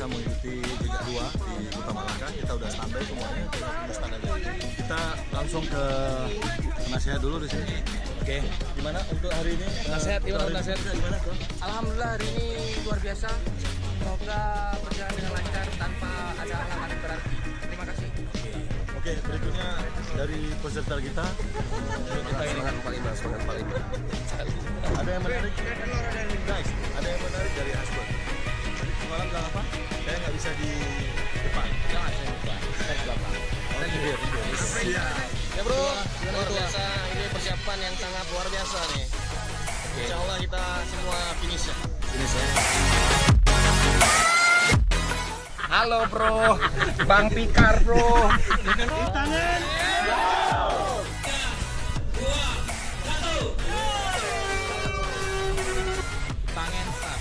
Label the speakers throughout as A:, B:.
A: bisa mengikuti jejak 2 di Kota Malaka. Kita udah standby semuanya, tinggal tunggu standar lagi. Kita langsung ke nasihat dulu di sini. Oke, gimana untuk hari ini?
B: Nasihat gimana? Nasihat
A: gimana tuh?
B: Alhamdulillah hari ini luar biasa. Semoga berjalan dengan lancar tanpa ada halangan yang berarti. Terima kasih.
A: Oke, berikutnya dari peserta kita.
B: Kita ini semangat Pak Iba.
A: Ada yang menarik? Guys, ada yang menarik dari Hasbun. Tadi semalam bilang apa? Saya nggak bisa di depan.
B: Jangan saya lupa. Saya di belakang.
A: Saya tidur. Siap.
B: Ya bro, luar biasa. Ini persiapan yang sangat luar biasa nih. Insya Allah kita semua finish ya.
A: Finish ya.
B: Halo bro, Bang Pikar bro.
A: Tangan.
B: Tangan start.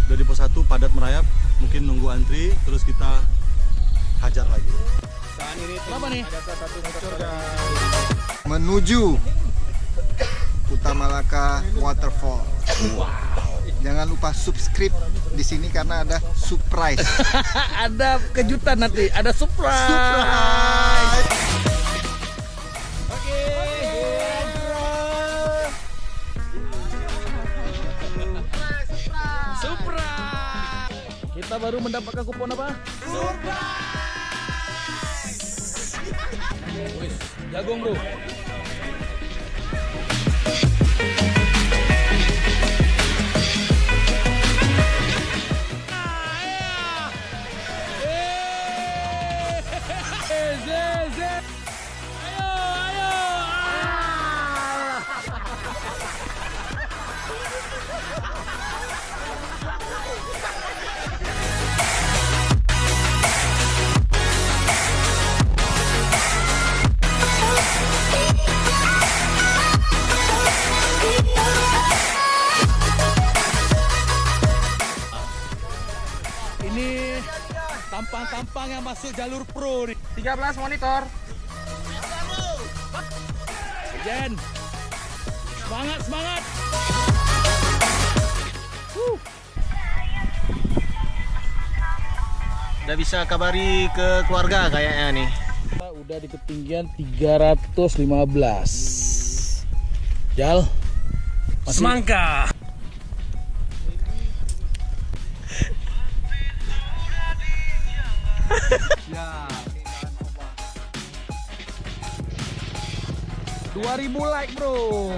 A: Udah di pos 1 padat merayap, mungkin nunggu antri, terus kita hajar lagi.
B: Apa nih?
C: Menuju Kota Malaka Waterfall. Jangan lupa subscribe di sini karena ada surprise.
B: Ada kejutan nanti, ada surprise. Oke. Surprise. Kita baru mendapatkan kupon apa? Surprise. Wis, jagung bro. Ini tampang-tampang yang masuk jalur pro nih. 13 monitor. Jen. Semangat, semangat.
A: Udah bisa kabari ke keluarga kayaknya nih.
B: Kita udah di ketinggian 315. Jal. Semangka. Ya. 2000 like bro.